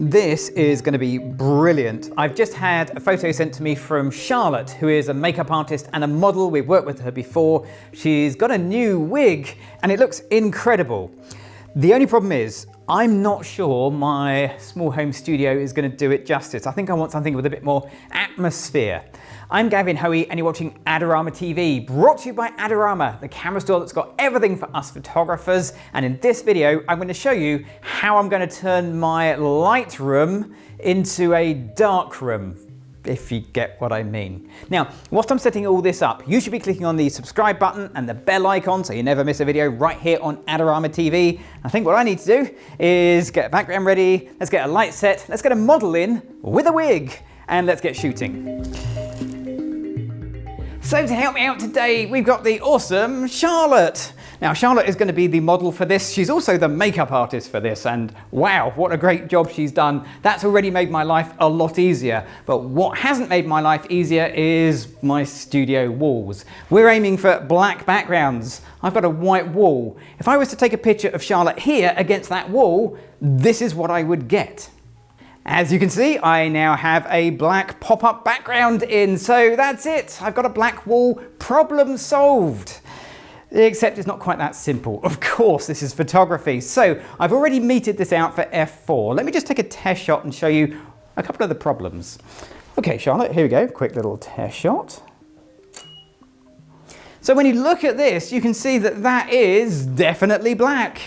This is going to be brilliant. I've just had a photo sent to me from Charlotte, who is a makeup artist and a model. We've worked with her before. She's got a new wig and it looks incredible. The only problem is, I'm not sure my small home studio is going to do it justice. I think I want something with a bit more atmosphere. I'm Gavin Hoey and you're watching Adorama TV, brought to you by Adorama, the camera store that's got everything for us photographers. And in this video, I'm going to show you how I'm going to turn my light room into a dark room, if you get what I mean. Now, whilst I'm setting all this up, you should be clicking on the subscribe button and the bell icon so you never miss a video right here on Adorama TV. I think what I need to do is get a background ready, let's get a light set, let's get a model in with a wig, and let's get shooting. So to help me out today, we've got the awesome Charlotte. Now, Charlotte is going to be the model for this. She's also the makeup artist for this, and wow, what a great job she's done. That's already made my life a lot easier. But what hasn't made my life easier is my studio walls. We're aiming for black backgrounds. I've got a white wall. If I was to take a picture of Charlotte here against that wall, this is what I would get. As you can see, I now have a black pop-up background in, so that's it. I've got a black wall, problem solved. Except it's not quite that simple. Of course, this is photography. So I've already meted this out for f4. Let me just take a test shot and show you a couple of the problems. Okay, Charlotte, here we go. Quick little test shot. So when you look at this, you can see that that is definitely black.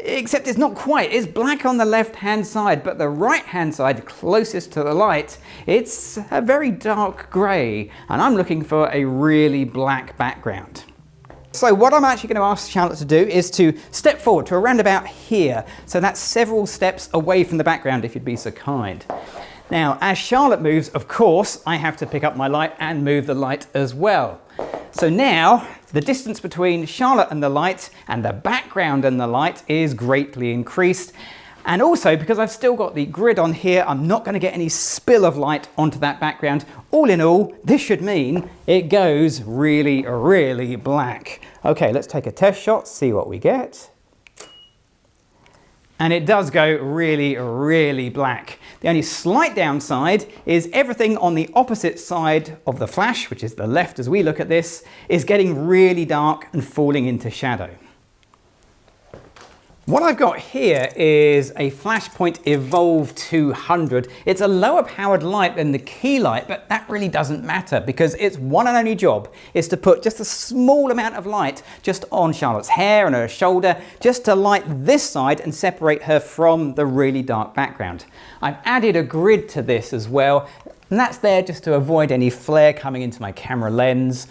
Except it's not quite. It's black on the left-hand side, but the right-hand side, closest to the light, it's a very dark grey, and I'm looking for a really black background. So what I'm actually going to ask Charlotte to do is to step forward to around about here. So that's several steps away from the background, if you'd be so kind. Now, as Charlotte moves, of course, I have to pick up my light and move the light as well. So now, the distance between Charlotte and the light and the background and the light is greatly increased. And also, because I've still got the grid on here, I'm not going to get any spill of light onto that background. All in all, this should mean it goes really, really black. Okay, let's take a test shot, see what we get. And it does go really, really black. The only slight downside is everything on the opposite side of the flash, which is the left as we look at this, is getting really dark and falling into shadow. What I've got here is a Flashpoint EVOLV200. It's a lower powered light than the key light, but that really doesn't matter because its one and only job is to put just a small amount of light just on Charlotte's hair and her shoulder, just to light this side and separate her from the really dark background. I've added a grid to this as well, and that's there just to avoid any flare coming into my camera lens.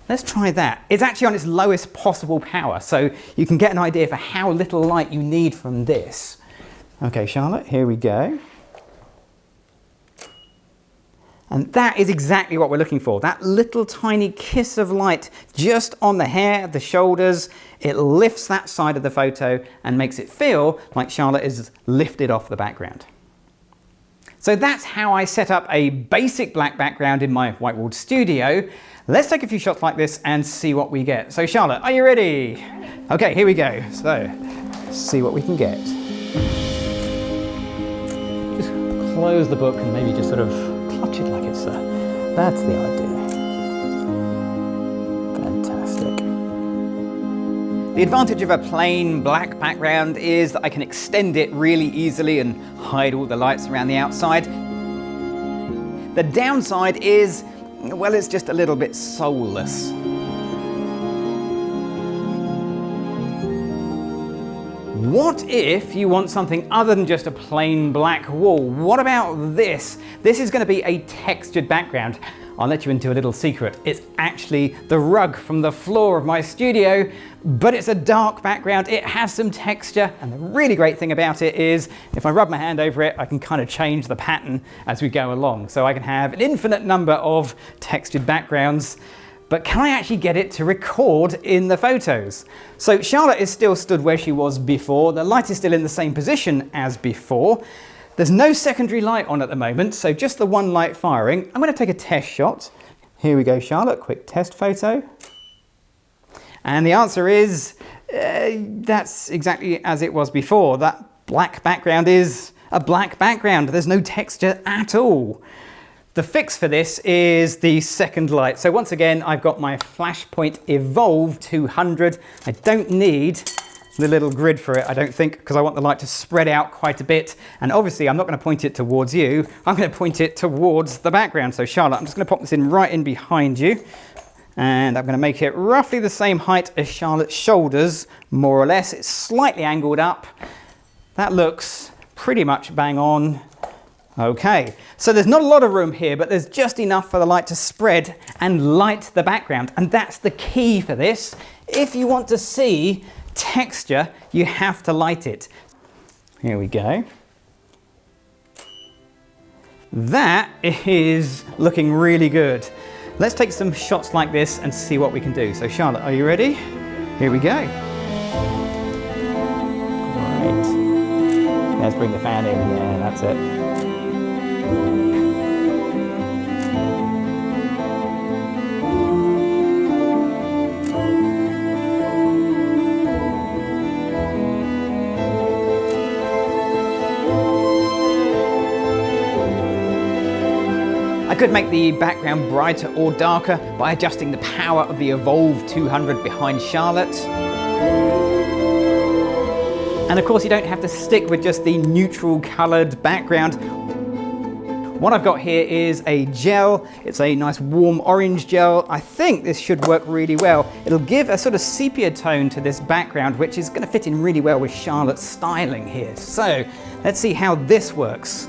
Let's try that. It's actually on its lowest possible power, so you can get an idea for how little light you need from this. Okay, Charlotte, here we go. And that is exactly what we're looking for. That little tiny kiss of light just on the hair, the shoulders. It lifts that side of the photo and makes it feel like Charlotte is lifted off the background. So that's how I set up a basic black background in my white-walled studio. Let's take a few shots like this and see what we get. So Charlotte, are you ready? Okay, here we go. So, let's see what we can get. Just close the book and maybe just sort of clutch it like it's that's the idea. Fantastic. The advantage of a plain black background is that I can extend it really easily and hide all the lights around the outside. The downside is, well, it's just a little bit soulless. What if you want something other than just a plain black wall? What about this? This is going to be a textured background. I'll let you into a little secret. It's actually the rug from the floor of my studio, but it's a dark background. It has some texture, and the really great thing about it is if I rub my hand over it, I can kind of change the pattern as we go along. So I can have an infinite number of textured backgrounds, but can I actually get it to record in the photos? So Charlotte is still stood where she was before. The light is still in the same position as before. There's no secondary light on at the moment, so just the one light firing. I'm going to take a test shot. Here we go, Charlotte, quick test photo. And the answer is, that's exactly as it was before. That black background is a black background. There's no texture at all. The fix for this is the second light. So once again, I've got my Flashpoint EVOLV200. I don't need the little grid for it, I don't think, because I want the light to spread out quite a bit. And obviously, I'm not going to point it towards you. I'm going to point it towards the background. So Charlotte, I'm just going to pop this in right in behind you. And I'm going to make it roughly the same height as Charlotte's shoulders, more or less. It's slightly angled up. That looks pretty much bang on. Okay, so there's not a lot of room here, but there's just enough for the light to spread and light the background. And that's the key for this. If you want to see texture, you have to light it. Here we go. That is looking really good. Let's take some shots like this and see what we can do. So Charlotte, are you ready? Here we go. Great. Let's bring the fan in. Yeah, that's it. I could make the background brighter or darker by adjusting the power of the EVOLV200 behind Charlotte. And of course you don't have to stick with just the neutral coloured background. What I've got here is a gel. It's a nice warm orange gel. I think this should work really well. It'll give a sort of sepia tone to this background, which is going to fit in really well with Charlotte's styling here. So let's see how this works.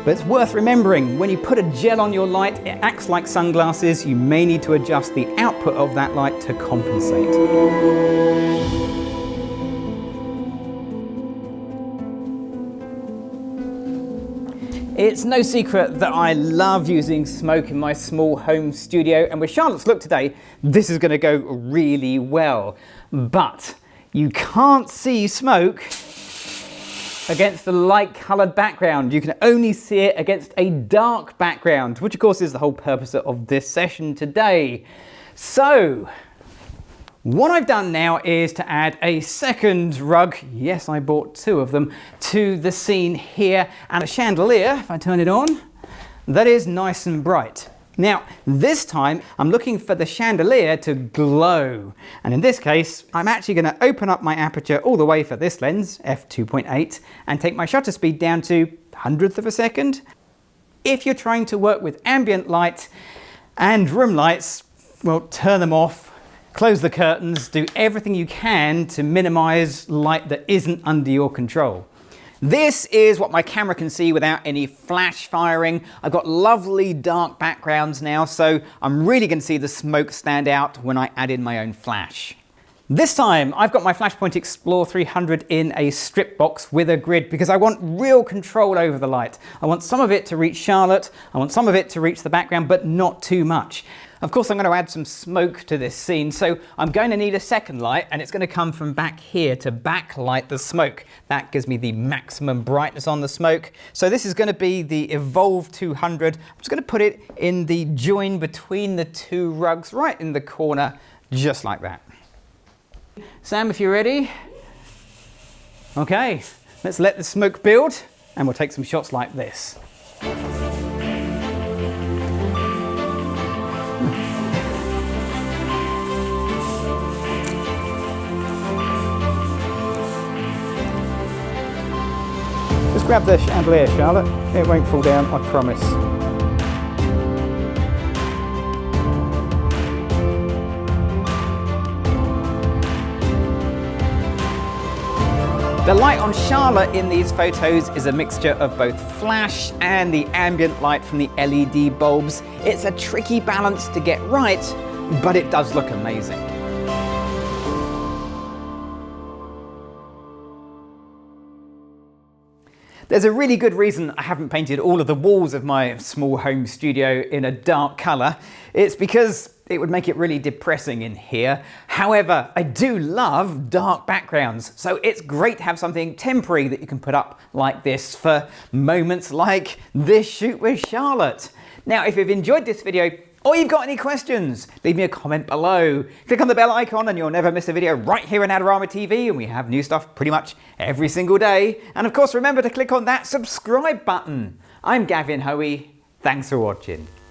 But it's worth remembering, when you put a gel on your light, it acts like sunglasses. You may need to adjust the output of that light to compensate. It's no secret that I love using smoke in my small home studio, and with Charlotte's look today, this is going to go really well. But you can't see smoke against a light coloured background. You can only see it against a dark background, which of course is the whole purpose of this session today. So what I've done now is to add a second rug, yes, I bought two of them, to the scene here, and a chandelier, if I turn it on, that is nice and bright. Now, this time I'm looking for the chandelier to glow. And in this case, I'm actually going to open up my aperture all the way for this lens, f2.8, and take my shutter speed down to 100th of a second. If you're trying to work with ambient light and room lights, well, turn them off, close the curtains, do everything you can to minimize light that isn't under your control. This is what my camera can see without any flash firing. I've got lovely dark backgrounds now, so I'm really going to see the smoke stand out when I add in my own flash. This time I've got my Flashpoint EVOLV200 in a strip box with a grid because I want real control over the light. I want some of it to reach Charlotte, I want some of it to reach the background, but not too much. Of course, I'm going to add some smoke to this scene, so I'm going to need a second light, and it's going to come from back here to backlight the smoke. That gives me the maximum brightness on the smoke. So this is going to be the EVOLV200. I'm just going to put it in the join between the two rugs, right in the corner, just like that. Sam, if you're ready. Okay, let's let the smoke build, and we'll take some shots like this. Just grab the chandelier, Charlotte. It won't fall down, I promise. The light on Charlotte in these photos is a mixture of both flash and the ambient light from the LED bulbs. It's a tricky balance to get right, but it does look amazing. There's a really good reason I haven't painted all of the walls of my small home studio in a dark colour. It's because it would make it really depressing in here. However, I do love dark backgrounds, so it's great to have something temporary that you can put up like this for moments like this shoot with Charlotte. Now, if you've enjoyed this video, or you've got any questions, leave me a comment below. Click on the bell icon and you'll never miss a video right here on Adorama TV, and we have new stuff pretty much every single day. And of course, remember to click on that subscribe button. I'm Gavin Hoey. Thanks for watching.